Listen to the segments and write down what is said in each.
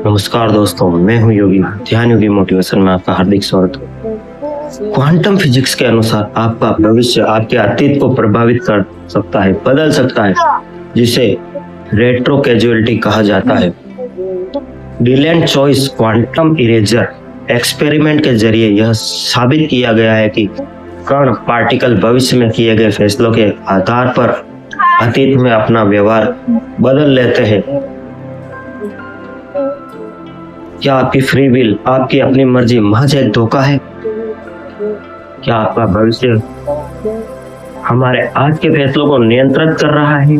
नमस्कार दोस्तों, मैं हूं योगी। ध्यान योगी मोटिवेशन में आपका हार्दिक स्वागत है। क्वांटम फिजिक्स के अनुसार आपका भविष्य आपके अतीत को प्रभावित कर सकता है, बदल सकता है, जिसे रेट्रो कैजुअलिटी कहा जाता है। डिलेंड चॉइस क्वांटम इरेजर एक्सपेरिमेंट के जरिए यह साबित किया गया है कि कण पार्टिकल भविष्य में किए गए फैसलों के आधार पर अतीत में अपना व्यवहार बदल लेते हैं। क्या आपकी फ्री विल, आपकी अपनी मर्जी महज एक धोखा है? क्या आपका भविष्य हमारे आज के फैसलों को नियंत्रित कर रहा है?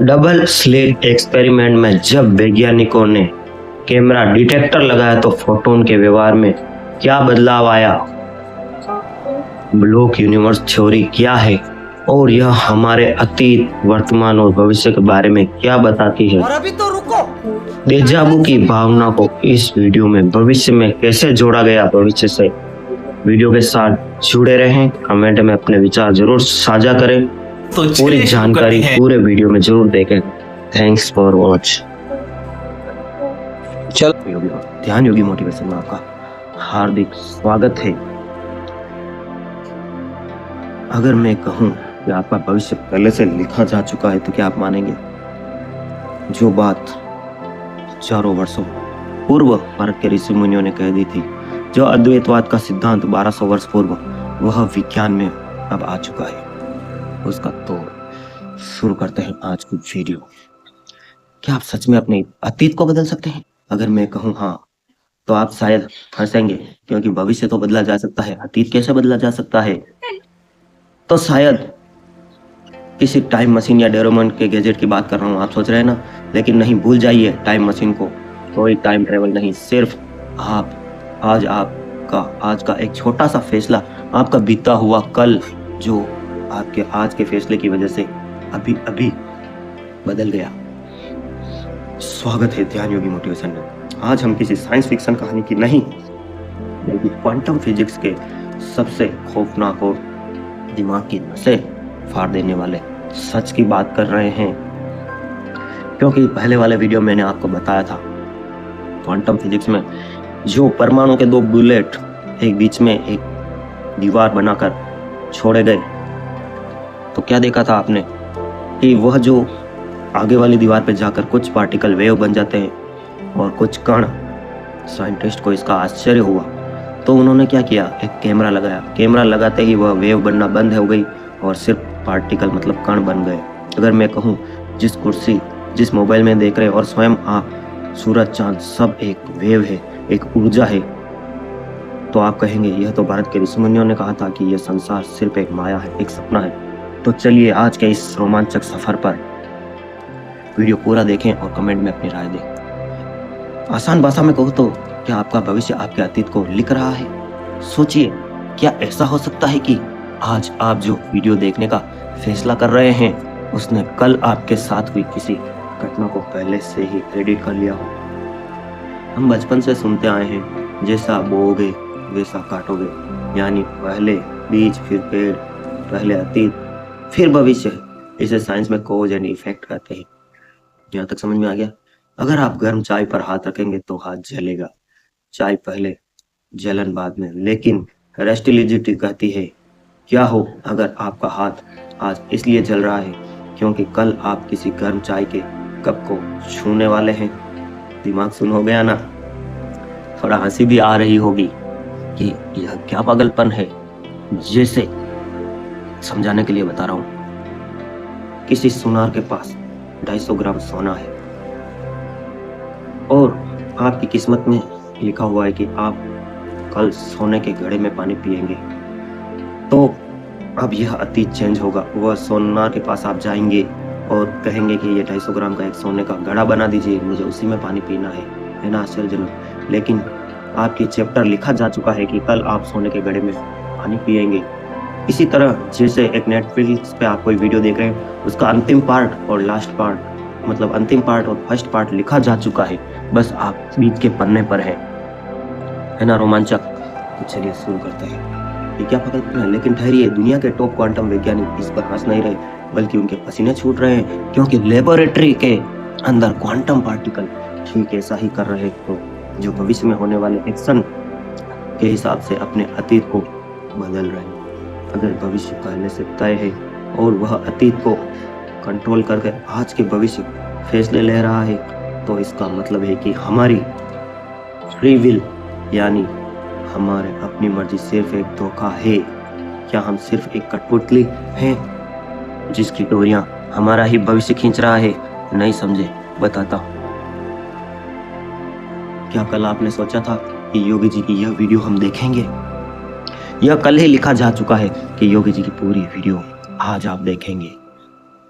डबल स्लिट एक्सपेरिमेंट में जब वैज्ञानिकों ने कैमरा डिटेक्टर लगाया तो फोटोन के व्यवहार में क्या बदलाव आया? ब्लॉक यूनिवर्स थ्योरी क्या है और यह हमारे अतीत, वर्तमान और भविष्य के बारे में क्या बताती है? और अभी तो रुको। डेजावू की भावना को इस वीडियो में भविष्य में कैसे जोड़ा गया, भविष्य से वीडियो के साथ जुड़े रहें। कमेंट में अपने विचार जरूर साझा करें। तो पूरी जानकारी पूरे वीडियो में जरूर देखें। Thanks for watch. चलो ध्यान योगी मोटिवेशन में आपका हार्दिक स्वागत है। अगर मैं कहूं कि आपका भविष्य पहले से लिखा जा चुका है तो क्या आप मानेंगे? जो बात हजारों वर्षों पूर्व भारत के ऋषि मुनियों ने कह दी थी, जो अद्वैतवाद का सिद्धांत 1200 वर्ष पूर्व, वह विज्ञान में अब आ चुका है। उसका तोड़ शुरू करते हैं आज की वीडियो। क्या आप सच में अपने अतीत को बदल सकते हैं? अगर मैं कहूँ हाँ, तो आप शायद हंसेंगे, क्योंकि भविष्य तो बदला जा सकता है, अतीत कैसे बदला जा सकता है? तो शायद किसी टाइम मशीन या डोरेमोन के गैजेट की बात कर रहा हूँ, आप सोच रहे हैं ना। लेकिन नहीं, भूल जाइए टाइम मशीन को। कोई टाइम ट्रेवल नहीं, सिर्फ आज का एक छोटा सा फैसला, आपका बीता हुआ कल, जो आपके आज के फैसले की वजह से अभी अभी बदल गया। स्वागत है ध्यान योगी मोटिवेशन में। आज हम किसी साइंस फिक्शन कहानी की नहीं, बल्कि क्वांटम फिजिक्स के सबसे खौफनाक और दिमाग की नसें फाड़ देने वाले सच की बात कर रहे हैं। क्योंकि पहले वाले वीडियो मैंने आपको बताया था, क्वांटम फिजिक्स में जो परमाणु के दो बुलेट एक बीच में एक दीवार बनाकर छोड़े गए, तो क्या देखा था आपने कि वह जो आगे वाली दीवार पे जाकर कुछ पार्टिकल वेव बन जाते हैं और कुछ कण। साइंटिस्ट को इसका आश्चर्य हुआ, तो उन्होंने क्या किया, एक कैमरा लगाया। कैमरा लगाते ही वह वेव बनना बंद हो गई और सिर्फ पार्टिकल मतलब कण बन गए। अगर मैं कहूँ, जिस कुर्सी, जिस मोबाइल में देख रहे और स्वयं आप, सूरज, चांद, सब एक वेव है, एक ऊर्जा है, तो आप कहेंगे यह तो भारत के ऋषि मुनियों ने कहा था कि यह संसार सिर्फ एक माया है, एक सपना है। तो चलिए आज के इस रोमांचक सफर पर वीडियो पूरा देखें और कमेंट में अपनी राय दें। आसान भाषा में कहूँ तो क्या आपका भविष्य आपके अतीत को लिख रहा है? सोचिए, क्या ऐसा हो सकता है कि आज आप जो वीडियो देखने का फैसला कर रहे हैं, उसने कल आपके साथ हुई किसी घटना को पहले से ही एडिट कर लिया हो? हम बचपन से सुनते आए हैं, जैसा बोओगे वैसा काटोगे। यानी पहले बीज, फिर पेड़, पहले अतीत, फिर भविष्य। इसे साइंस में कॉज एंड इफेक्ट कहते हैं। यहाँ तक समझ में आ गया? अगर आप गर्म चाय पर हाथ रखेंगे तो हाथ जलेगा, चाय पहले, जलन बाद में। लेकिन रेस्टिलिजिटी कहती है, क्या हो अगर आपका हाथ आज इसलिए जल रहा है क्योंकि कल आप किसी गर्म चाय के कप को छूने वाले हैं। दिमाग सुन हो गया ना? थोड़ा हंसी भी आ रही होगी कि यह क्या पागलपन है। जैसे समझाने के लिए बता रहा हूं, किसी सुनार के पास 250 ग्राम सोना है और आपकी किस्मत में लिखा हुआ है कि आप कल सोने के घड़े में पानी पिएंगे। तो अब यह अतीत चेंज होगा। वह सोनार के पास आप जाएंगे और कहेंगे कि ये 250 ग्राम का एक सोने का घड़ा बना दीजिए, मुझे उसी में पानी पीना है ना? आश्चर्यजनक। लेकिन आपकी चैप्टर लिखा जा चुका है कि कल आप सोने के घड़े में पानी पिएंगे। इसी तरह जैसे एक नेटफ्लिक्स पे आप कोई वीडियो देख रहे हैं, उसका अंतिम पार्ट और लास्ट पार्ट, मतलब अंतिम पार्ट और फर्स्ट पार्ट लिखा जा चुका है, बस आप बीच के पन्ने पर है ना? रोमांचक। तो चलिए शुरू करते हैं। ये क्या कल्पना है। लेकिन ठहरिए, दुनिया के टॉप क्वांटम वैज्ञानिक इस पर हंस नहीं रहे, बल्कि उनके पसीने छूट रहे हैं, क्योंकि लेबोरेटरी के अंदर क्वांटम पार्टिकल ठीक ऐसा ही कर रहे हो जो भविष्य में होने वाले एक्शन के हिसाब से अपने अतीत को बदल रहे हैं। अगर भविष्य पहले से तय है और वह अतीत को कंट्रोल करके आज के भविष्य फैसले ले रहा है, तो इसका मतलब है कि हमारी फ्री विल यानी हमारे अपनी मर्जी सिर्फ एक धोखा है। क्या हम सिर्फ एक कठपुतली हैं जिसकी डोरियां हमारा ही भविष्य खींच रहा है? नहीं समझे, बताता हूं। क्या कल आपने सोचा था कि योगी जी की यह वीडियो हम देखेंगे? यह कल ही लिखा जा चुका है कि योगी जी की पूरी वीडियो आज आप देखेंगे।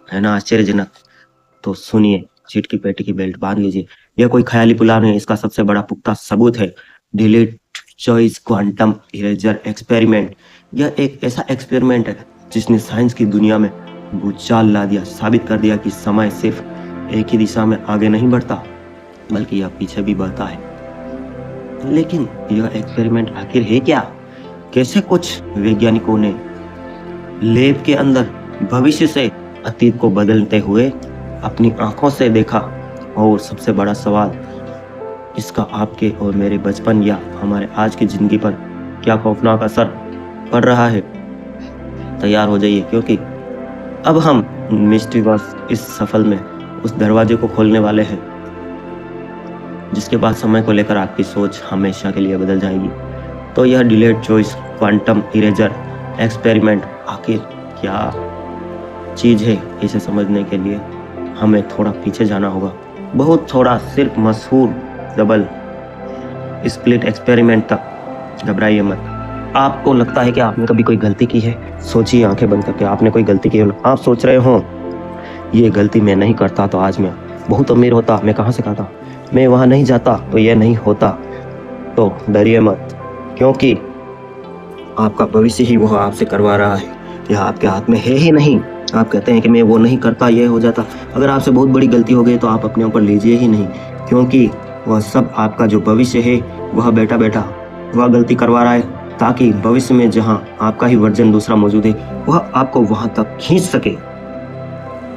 है ना आश्चर्यजनक? तो सुनिए, सीट की पेटी की बेल्ट बांध लीजिए। यह कोई ख्याली प्लान है, इसका सबसे बड़ा पुख्ता सबूत है delete choice quantum eraser experiment. यह एक ऐसा एक्सपेरिमेंट है जिसने साइंस की दुनिया में भूचाल ला दिया, साबित कर दिया कि समय सिर्फ एक ही दिशा में आगे नहीं बढ़ता, बल्कि यह पीछे भी बढ़ता है। लेकिन यह एक्सपेरिमेंट आखिर है क्या? कैसे कुछ वैज्ञानिकों ने लैब के अंदर भविष्य से अतीत को बदलते हुए अपनी आंखों से देखा? और सबसे बड़ा सवाल, इसका आपके और मेरे बचपन या हमारे आज की जिंदगी पर क्या खौफनाक असर पड़ रहा है? तैयार हो जाइए, क्योंकि अब हम मिस्ट्री बॉक्स इस सफल में उस दरवाजे को खोलने वाले हैं जिसके बाद समय को लेकर आपकी सोच हमेशा के लिए बदल जाएगी। तो यह delayed choice quantum eraser experiment आखिर क्या चीज है, इसे समझने के लिए हमें थोड़ा पीछे जाना होगा, बहुत थोड़ा, सिर्फ मशहूर डबल स्प्लिट एक्सपेरिमेंट तक। घबराइए मत। आपको लगता है कि आपने कभी कोई गलती की है? सोचिए आंखें बंद करके, आपने कोई गलती की हो। आप सोच रहे हो ये गलती मैं नहीं करता तो आज मैं बहुत अमीर होता, मैं कहाँ से खाता, मैं वहां नहीं जाता तो यह नहीं होता। तो डरिए मत, क्योंकि आपका भविष्य ही वह आपसे करवा रहा है। यह आपके हाथ में है ही नहीं। आप कहते हैं कि मैं वो नहीं करता, यह हो जाता। अगर आपसे बहुत बड़ी गलती हो गई तो आप अपने ऊपर लीजिए ही नहीं, क्योंकि वह सब आपका जो भविष्य है वह बैठा बैठा वह गलती करवा रहा है, ताकि भविष्य में जहां आपका ही वर्जन दूसरा मौजूद है वह आपको वहां तक खींच सके।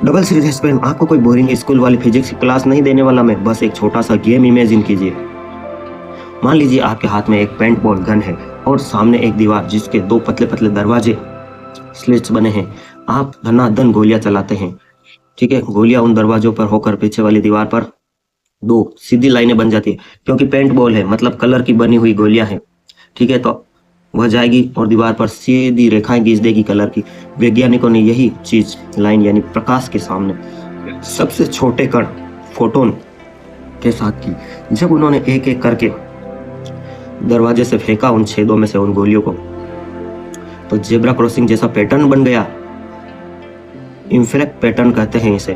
डबल सीरीज एक्सपेरिमेंट आपको कोई बोरिंग स्कूल वाली फिजिक्स की क्लास नहीं देने वाला मैं, बस एक छोटा सा गेम इमेजिन कीजिए। मान लीजिए आपके हाथ में एक पेंट बॉल गन है और सामने एक दीवार जिसके दो पतले पतले दरवाजे स्लिट्स बने हैं। आप धनाधन गोलियां चलाते हैं, ठीक है। गोलियां उन दरवाजों पर होकर पीछे वाली दीवार पर दो सीधी लाइनें बन जाती है, क्योंकि पेंट बॉल है मतलब कलर की बनी हुई गोलियां हैं, ठीक है। तो वह जाएगी और दीवार पर सीधी रेखाएं खींच देगी कलर की। वैज्ञानिकों ने यही चीज लाइन यानी प्रकाश के सामने सबसे छोटे कण फोटोन के साथ की। जब उन्होंने एक एक करके दरवाजे से फेंका उन छेदों में से उन गोलियों को, तो जेब्रा क्रॉसिंग जैसा पैटर्न बन गया। इंफ्लेक्ट पैटर्न कहते हैं इसे।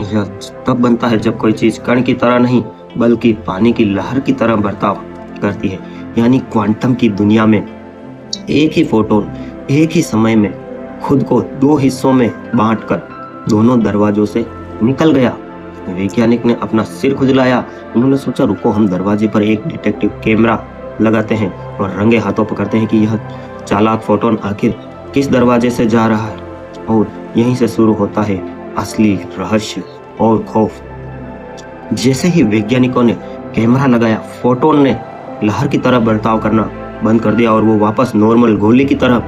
यह तब बनता है जब कोई चीज कण की तरह नहीं बल्कि पानी की लहर की तरह बर्ताव करती है। यानी क्वांटम की दुनिया में एक ही फोटोन एक ही समय में खुद को दो हिस्सों में बांटकर दोनों दरवाजों से निकल गया। वैज्ञानिक ने अपना सिर खुजलाया। उन्होंने सोचा रुको, हम दरवाजे पर एक डिटेक्टिव कैमरा लगाते हैं और रंगे हाथों पकड़ते हैं कि यह चालाक फोटोन आखिर किस दरवाजे से जा रहा है। और यहीं से शुरू होता है असली रहस्य और खौफ। जैसे ही वैज्ञानिकों ने कैमरा लगाया, फोटोन ने लहर की तरह बर्ताव करना बंद कर दिया और वो वापस नॉर्मल गोली की तरह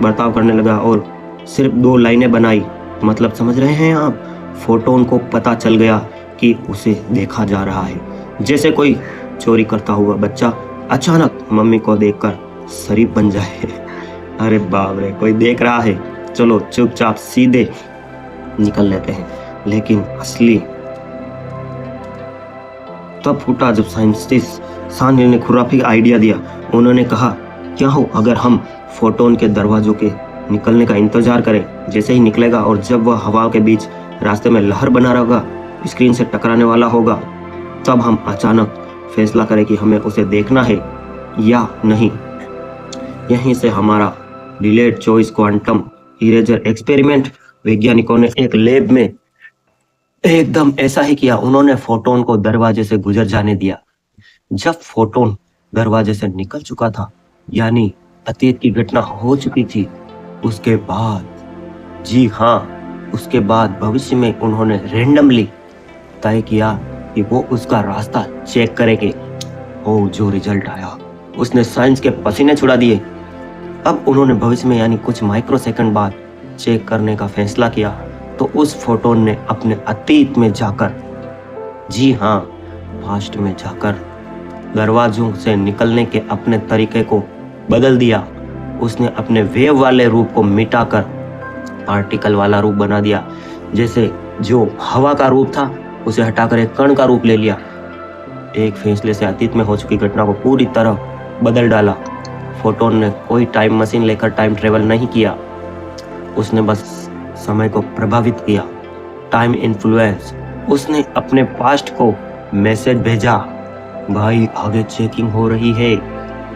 बर्ताव करने लगा और सिर्फ दो लाइनें बनाई। मतलब समझ रहे हैं आप? फोटोन को पता चल गया कि उसे देखा जा रहा है, जैसे कोई चोरी करता हुआ बच्चा अचानक मम्मी को देखकर शरीफ बन जाए। अरे बाप रे, कोई देख रहा है, चलो चुपचाप सीधे निकल लेते हैं। लेकिन असली तब फूटा जब साइंटिस्ट सानिया ने खुराफी आइडिया दिया। उन्होंने कहा क्या हो अगर हम फोटोन के दरवाजों के निकलने का इंतजार करें। जैसे ही निकलेगा और जब वह हवा के बीच रास्ते में लहर बना रहेगा, स्क्रीन से टकराने वाला होगा, तब हम अचानक फैसला करें कि हमें उसे देखना है या नहीं। यहीं से हमारा delayed choice quantum eraser experiment वैज्ञानिकों ने एक लैब में एकदम ऐसा ही किया। उन्होंने फोटोन को दरवाजे से गुजर जाने दिया। जब फोटोन दरवाजे से निकल चुका था, यानी अतीत की घटना हो चुकी थी। उसके बाद, जी हाँ, उसके बाद भविष्य में उन्होंने रैंडमली तय किया कि वो उसका रास्ता चेक करेंगे। और जो रिजल्ट आया उसने साइंस के पसीने छुड़ा दिए। अब उन्होंने भविष्य में यानी कुछ माइक्रो सेकंड बाद चेक करने का फैसला किया तो उस फोटोन ने अपने अतीत में जाकर, जी हाँ, पास्ट में जाकर दरवाजों से निकलने के अपने तरीके को बदल दिया। उसने अपने वेव वाले रूप को मिटाकर पार्टिकल वाला रूप बना दिया। जैसे जो हवा का रूप था उसे हटाकर एक कण का रूप ले लिया। एक फैसले से अतीत में हो चुकी घटना को पूरी तरह बदल डाला। फोटोन ने कोई टाइम मशीन लेकर टाइम ट्रेवल नहीं किया, उसने बस समय को प्रभावित किया। Time influence. उसने अपने पास्ट को मैसेज भेजा, भाई आगे चेकिंग हो रही है,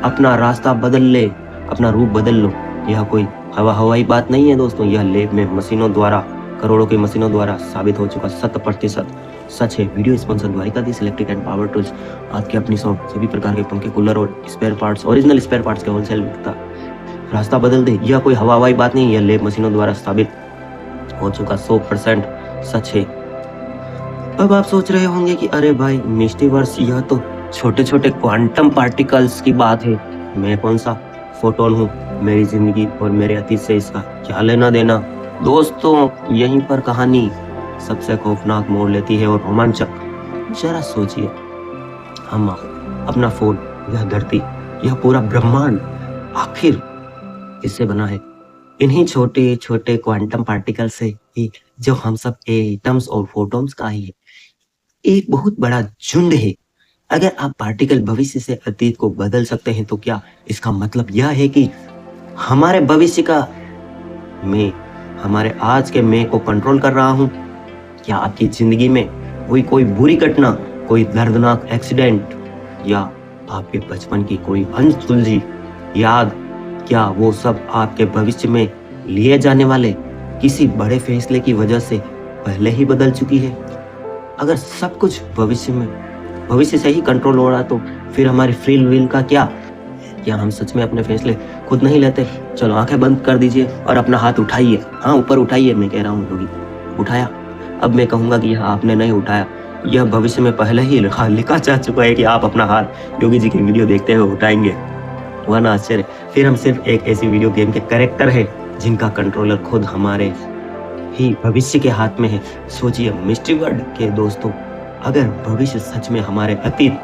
अपना रास्ता बदल ले, अपना रूप बदल लो। यह कोई हवाई बात नहीं है दोस्तों, यह लैब में मशीनों द्वारा, करोड़ों की मशीनों द्वारा साबित हो चुका 100% सच है। Video sponsor Dwarika the electric and power tools, आपके अपनी शॉप, सभी प्रकार के पंखे, कूलर और spare parts, original spare parts के होलसेल विक्रेता। रास्ता बदल दे, यह कोई हवाई बात नहीं है, यह लैब मशीनों द्वारा साबित हो चुका 100% सच है। अब आप सोच रहे होंगे कि अरे भाई मिस्टीवर्स, यह तो छोटे छोटे क्वांटम पार्टिकल्स की बात है, मैं कौन सा फोटोन हूँ, मेरी जिंदगी और मेरे अतीत से इसका क्या लेना देना। दोस्तों, यहीं पर कहानी सबसे खौफनाक मोड़ लेती है और रोमांचक। जरा सोचिए, हम, अपना फोन, यह धरती, यह पूरा ब्रह्मांड आखिर किससे बना है? इन्हीं छोटे छोटे क्वांटम पार्टिकल से ही, जो हम सब एटम्स और फोटॉन्स का ही है। एक बहुत बड़ा झुंड है। अगर आप पार्टिकल भविष्य से अतीत को बदल सकते हैं तो क्या इसका मतलब यह है कि हमारे भविष्य का मैं हमारे आज के मैं को कंट्रोल कर रहा हूं? क्या आपकी जिंदगी में हुई कोई बुरी घटना, कोई दर्दनाक एक्सीडेंट या आपके बचपन की कोई अनसुलझी याद, क्या वो सब आपके भविष्य में लिए जाने वाले किसी बड़े फैसले की वजह से पहले ही बदल चुकी है? अगर सब कुछ भविष्य से ही कंट्रोल हो रहा तो फिर हमारी फ्री विल का क्या? क्या हम सच में अपने फैसले खुद नहीं लेते? चलो आंखें बंद कर दीजिए और अपना हाथ उठाइए, हाँ ऊपर उठाइए, मैं कह रहा हूँ योगी, उठाया? अब मैं कहूंगा कि यह आपने नहीं उठाया, यह भविष्य में पहले ही लिखा जा चुका है कि आप अपना हाथ योगी जी की वीडियो देखते हुए उठाएंगे, वरना आश्चर्य। फिर हम सिर्फ एक ऐसी वीडियो गेम के कैरेक्टर है जिनका कंट्रोलर खुद हमारे ही भविष्य के हाथ में है। सोचिए मिस्ट्री वर्ल्ड के दोस्तों, अगर भविष्य सच में हमारे अतीत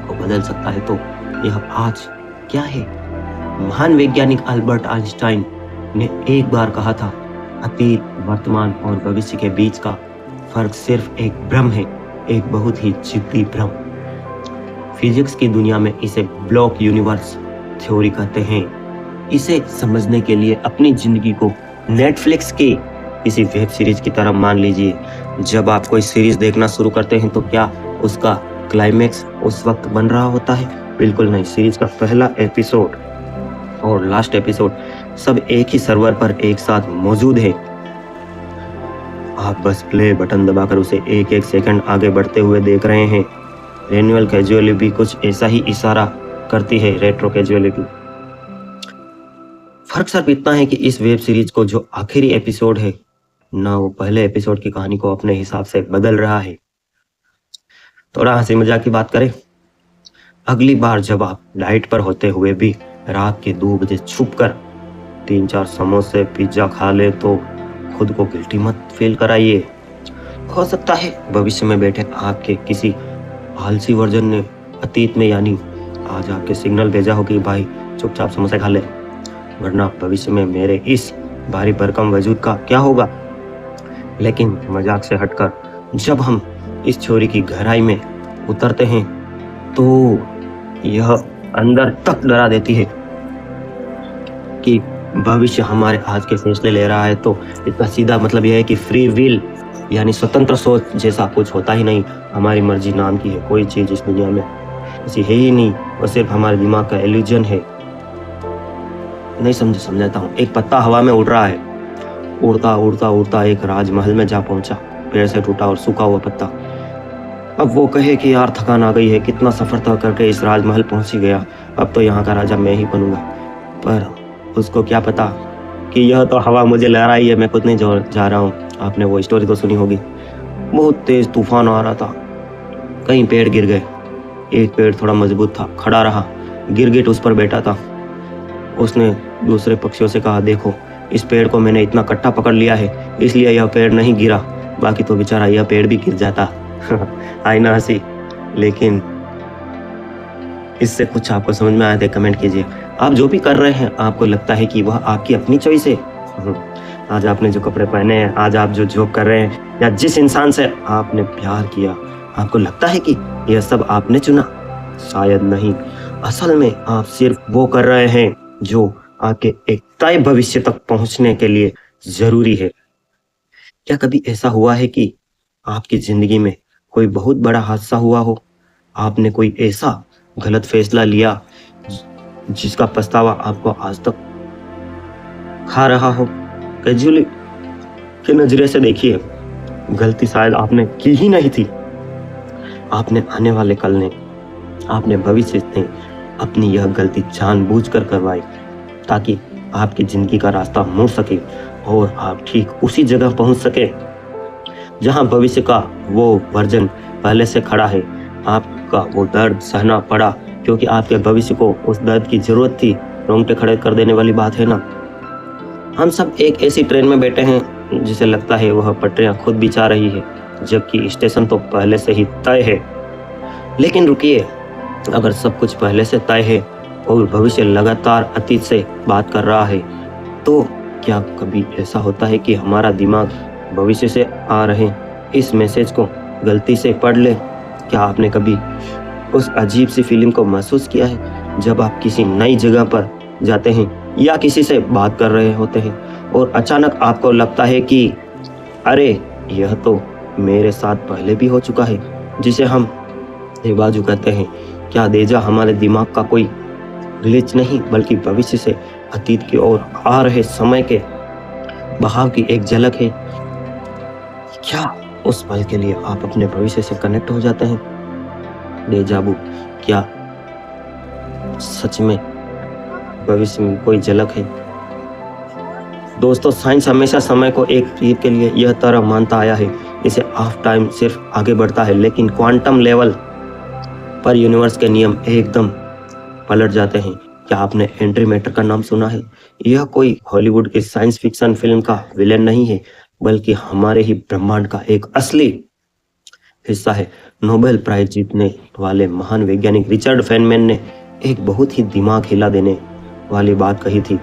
को बदल सकता है तो यह आज क्या है? महान वैज्ञानिक अल्बर्ट आइंस्टाइन ने एक बार कहा था, अतीत, वर्तमान और भविष्य के बीच का फर्क सिर्फ एक भ्रम है, एक बहुत ही जिद्दी भ्रम। फिजिक्स की दुनिया में इसे ब्लॉक यूनिवर्स थ्योरी कहते हैं। इसे समझने के लिए अपनी जिंदगी को नेटफ्लिक्स के किसी वेब सीरीज की तरह मान लीजिए। जब आप कोई सीरीज देखना शुरू करते हैं तो क्या उसका क्लाइमेक्स उस वक्त बन रहा होता है? बिल्कुल नहीं। सीरीज का पहला एपिसोड और लास्ट एपिसोड सब एक ही सर्वर पर एक साथ मौजूद है। आप बस प्ले बटन दबाकर उसे एक एक सेकंड आगे बढ़ते हुए देख रहे हैं। रेन्यूअल कैजुअली भी कुछ ऐसा ही इशारा करती है, रेट्रो कैजुअलिटी। फर्क सिर्फ इतना है कि इस वेब सीरीज को जो आखिरी एपिसोड है ना, वो पहले एपिसोड की कहानी को अपने हिसाब से बदल रहा है। थोड़ा हंसी मजाक की बात करें, अगली बार जब आप डाइट पर होते हुए भी रात के 2 बजे छुपकर 3-4 समोसे पिज्जा खा ले तो खुद को गिल्टी मत फील कराइए। हो सकता है भविष्य में बैठे आपके किसी आलसी वर्जन ने अतीत में यानी आज आपके सिग्नल भेजा हो कि भाई चुपचाप समोसे खा ले, वरना भविष्य में मेरे इस भारी भरकम वजूद का क्या होगा। लेकिन मजाक से हटकर जब हम इस छोरी की गहराई में उतरते हैं तो यह अंदर तक डरा देती है कि भविष्य हमारे आज के फैसले ले रहा है। तो इसका सीधा मतलब यह है कि फ्री विल यानी स्वतंत्र सोच जैसा कुछ होता ही नहीं। हमारी मर्जी नाम की है कोई चीज इस दुनिया में ऐसी है ही नहीं, वो सिर्फ हमारे दिमाग का इल्यूजन है। नहीं समझाता हूँ। एक पत्ता हवा में उड़ रहा है, उड़ता उड़ता उड़ता एक राजमहल में जा पहुंचा, पेड़ से टूटा और सूखा हुआ पत्ता। अब वो कहे कि यार थकान आ गई है, कितना सफर तय करके इस राजमहल पहुंच ही गया, अब तो यहाँ का राजा मैं ही बनूंगा। पर उसको क्या पता कि यह तो हवा मुझे लहरा रही है, मैं खुद नहीं जा रहा हूँ। आपने वो स्टोरी तो सुनी होगी। बहुत तेज तूफान आ रहा था, कई पेड़ गिर गए। एक पेड़ थोड़ा मजबूत था, खड़ा रहा। गिरगिट उस पर बैठा था। उसने दूसरे पक्षियों से कहा, देखो इस पेड़ को मैंने इतना कट्टा पकड़ लिया है, इसलिए यह पेड़ नहीं गिरा, बाकी तो बेचारा यह पेड़ भी गिर जाता। आई ना हंसी। लेकिन इससे कुछ आपको समझ में आया तो कमेंट कीजिए। आप जो भी कर रहे हैं, आपको लगता है कि वह आपकी अपनी चॉइस है? आज आपने जो कपड़े पहने हैं, आज आप जो जॉब कर रहे हैं, या जिस इंसान से आपने प्यार किया, आपको लगता है कि यह सब आपने चुना? शायद नहीं। असल में आप सिर्फ वो कर रहे हैं जो आपके एक तय भविष्य तक पहुंचने के लिए जरूरी है। क्या कभी ऐसा हुआ है कि आपकी जिंदगी में कोई बहुत बड़ा हादसा हुआ हो, आपने कोई ऐसा गलत फैसला लिया जिसका पछतावा आपको आज तक खा रहा हो? कैजुअली के नजरिए से देखिए, गलती शायद आपने की ही नहीं थी। आपने आने वाले कल ने, आपने भविष्य ने अपनी यह गलती जानबूझकर करवाई ताकि आपकी जिंदगी का रास्ता मुड़ सके और आप ठीक उसी जगह पहुंच सके जहां भविष्य का वो वर्जन पहले से खड़ा है। आपका वो दर्द सहना पड़ा क्योंकि आपके भविष्य को उस दर्द की जरूरत थी। रोंगटे खड़े कर देने वाली बात है ना। हम सब एक ऐसी ट्रेन में बैठे हैं जिसे लगता है वह पटरियां खुद बिछा रही है, जबकि स्टेशन तो पहले से ही तय है। लेकिन रुकिए, अगर सब कुछ पहले से तय है और भविष्य लगातार अतीत से बात कर रहा है, तो क्या कभी ऐसा होता है कि हमारा दिमाग भविष्य से आ रहे इस मैसेज को गलती से पढ़ ले? क्या आपने कभी उस अजीब सी फीलिंग को महसूस किया है जब आप किसी नई जगह पर जाते हैं या किसी से बात कर रहे होते हैं और अचानक आपको लगता है कि अरे यह तो मेरे साथ पहले भी हो चुका है, जिसे हम बेबाजू कहते हैं? क्या देजा हमारे दिमाग का कोई ग्लिच नहीं, बल्कि भविष्य से अतीत की ओर आ रहे समय के बहाव की एक झलक है? क्या उस पल के लिए आप अपने भविष्य से कनेक्ट हो जाते हैं? डेजाबू क्या सच में भविष्य में कोई झलक है? दोस्तों, साइंस हमेशा समय को एक तीर के लिए यह तरह मानता आया है, इसे ऑफ टाइम सिर्फ आगे बढ़ता है, लेकिन क्वांटम लेवल पर यूनिवर्स के नियम एकदम पलट जाते हैं। क्या आपने एंट्री मैटर का नाम सुना है? यह कोई हॉलीवुड की साइंस फिक्शन फिल्म का विलेन नहीं है, बल्कि हमारे ही ब्रह्मांड का एक असली हिस्सा है। नोबेल प्राइज जीतने वाले महान वैज्ञानिक रिचर्ड फेनमैन ने एक बहुत ही दिमाग हिला देने वाली बात कही थी।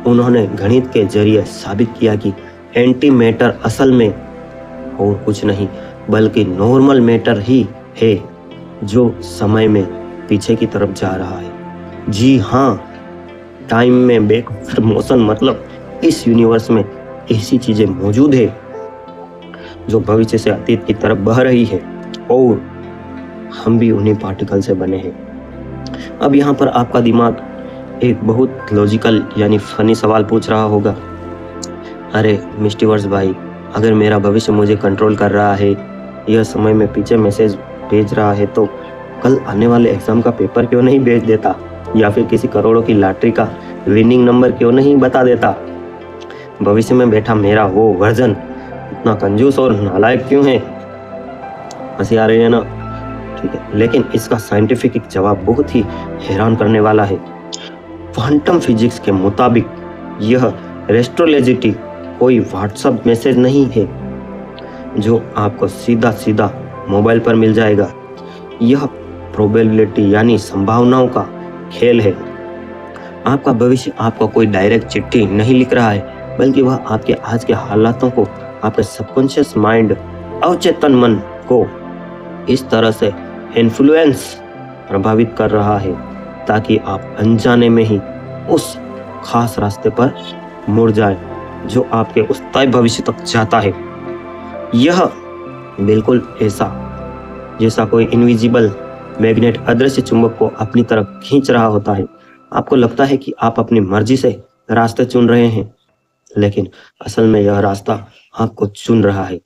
उन्होंने गणित के जरिए साबित किया कि एंटी मैटर असल में और कुछ नहीं बल्कि नॉर्मल मैटर ही है जो समय में पीछे की तरफ जा रहा है। जी हाँ, टाइम में बैकवर्ड मोशन, मतलब इस यूनिवर्स में ऐसी चीजें मौजूद है जो भविष्य से अतीत की तरफ बह रही है और हम भी उन्हीं पार्टिकल से बने हैं। अब यहाँ पर आपका दिमाग एक बहुत लॉजिकल यानी फनी सवाल पूछ रहा होगा, अरे मिस्टीवर्स भाई, अगर मेरा भविष्य मुझे कंट्रोल कर रहा है, यह समय में पीछे मैसेज भेज रहा है, तो कल आने वाले एग्जाम का पेपर क्यों नहीं भेज देता, या फिर किसी करोड़ों की लॉटरी का विनिंग नंबर क्यों नहीं बता देता? भविष्य में बैठा मेरा वो वर्जन इतना कंजूस और नालायक क्यों है? हंसी आ रही है ना? ठीक है, लेकिन इसका साइंटिफिक जवाब बहुत ही हैरान करने वाला है। क्वांटम फिजिक्स के मुताबिक यह रेस्ट्रोलेजिटी कोई व्हाट्सएप मैसेज नहीं है जो आपको सीधा सीधा मोबाइल पर मिल जाएगा। यह प्रोबेबिलिटी यानी संभावनाओं का खेल है। आपका भविष्य आपको कोई डायरेक्ट चिट्ठी नहीं लिख रहा है, बल्कि वह आपके आज के हालातों को, आपके सबकॉन्शियस माइंड, अवचेतन मन को इस तरह से इन्फ्लुएंस, प्रभावित कर रहा है ताकि आप अनजाने में ही उस खास रास्ते पर मुड़ जाए जो आपके उस तय भविष्य तक जाता है। यह बिल्कुल ऐसा जैसा कोई इनविजिबल मैग्नेट अदृश्य चुंबक को अपनी तरफ खींच रहा होता है। आपको लगता है कि आप अपनी मर्जी से रास्ते चुन रहे हैं, लेकिन असल में यह रास्ता आपको चुन रहा है।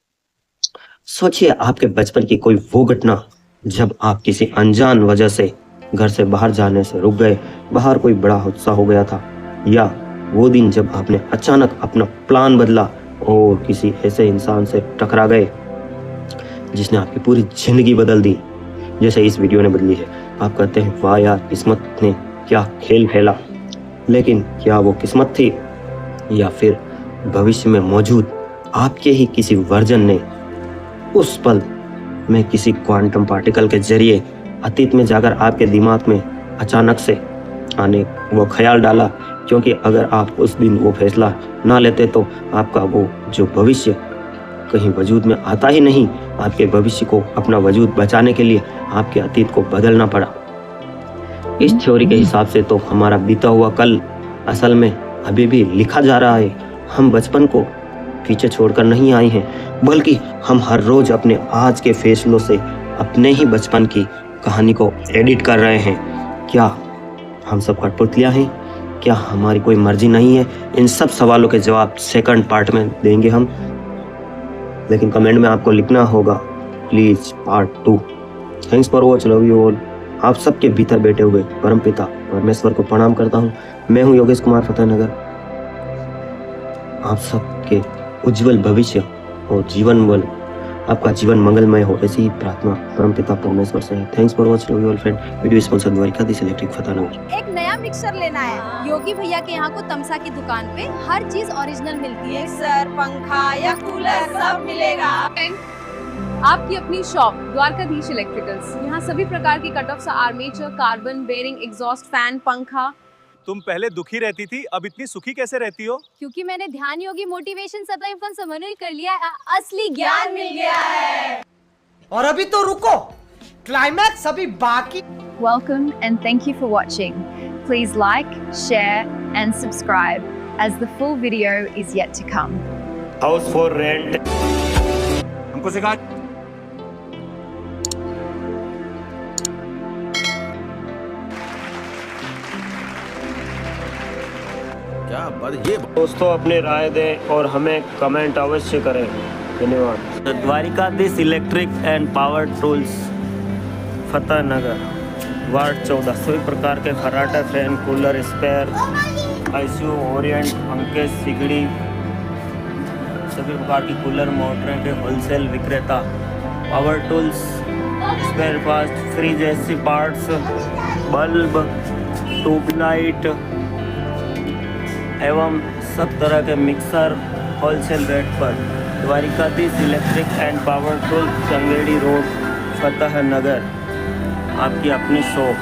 सोचिए आपके बचपन की कोई वो घटना जब आप किसी अनजान वजह से घर से बाहर जाने से रुक गए। बाहर कोई बड़ा हादसा हो गया था या वो दिन जब आपने अचानक अपना प्लान बदला और किसी ऐसे इंसान से टकरा गए जिसने आपकी पूरी जिंदगी बदल दी, जैसे इस वीडियो ने बदली है। आप कहते हैं वाह यार, किस्मत ने क्या खेल खेला। लेकिन क्या वो किस्मत थी या फिर भविष्य में मौजूद आपके ही किसी वर्जन ने उस पल में किसी क्वांटम पार्टिकल के जरिए अतीत में जाकर आपके दिमाग में अचानक से आने वो ख्याल डाला? क्योंकि अगर आप उस दिन वो फैसला ना लेते तो आपका वो जो भविष्य कहीं वजूद में आता ही नहीं। आपके भविष्य को अपना वजूद बचाने के लिए आपके अतीत को बदलना पड़ा। इस थ्योरी के हिसाब से तो हमारा बीता हुआ कल असल में अभी भी लिखा जा रहा है। हम बचपन को पीछे छोड़कर नहीं आए हैं, बल्कि हम हर रोज अपने आज के फैसलों से अपने ही बचपन की कहानी को एडिट कर रहे हैं। क्या हम सब कठपुतलियां हैं? क्या हमारी कोई मर्जी नहीं है? इन सब सवालों के जवाब सेकंड पार्ट में देंगे हम, लेकिन कमेंट में आपको लिखना होगा please part 2। Thanks for watch, love you all. आप सबके भीतर बैठे हुए परमपिता परमेश्वर को प्रणाम करता हूँ। मैं हूँ योगेश कुमार फतेहनगर। आप सबके उज्जवल भविष्य और जीवन बल, आपका जीवन मंगलमय हो, ऐसी ही प्रार्थना परमपिता परमेश्वर से है। Thanks for watch, love you all friend. Video sponsor Dwarkadhish electric Fatehnagar. एक नया मिक्सर लेना है। योगी भैया के यहाँ को तमसा की दुकान पे हर चीज ओरिजिनल मिलती है। मिक्सर, पंखा या कूलर सब मिलेगा। आपकी अपनी शॉप द्वारकाधीश इलेक्ट्रिकल्स। यहाँ सभी प्रकार की cut off armature, carbon, bearing, exhaust fan, पंखा। तुम पहले दुखी रहती थी, अब इतनी सुखी कैसे रहती हो? क्योंकि मैंने ध्यान योगी मोटिवेशन सदाई फन समन्वय कर लिया है। असली ज्ञान मिल गया है। और अभी तो रुको, क्लाइमैक्स अभी बाकी। Welcome and thank you for watching. Please like, share and subscribe as the full video is yet to come. House for rent. हमको सिखा। क्या बात, ये दोस्तों अपनी राय दें और हमें कमेंट अवश्य करें। धन्यवाद। Dwarkadhish electric and power tools Fatehnagar, ward 14। सभी प्रकार के खर्राटा, fan, cooler, spare, ICU, Orient, पंखे, सिगड़ी, सभी प्रकार की कूलर मोटरें के होलसेल विक्रेता। Power tools, spare parts, fridge, AC parts, bulb, tubelight एवं सब तरह के मिक्सर होलसेल रेट पर। Dwarkadhish electric and power tools, Changedi road, Fatehnagar. आपकी अपनी शॉप।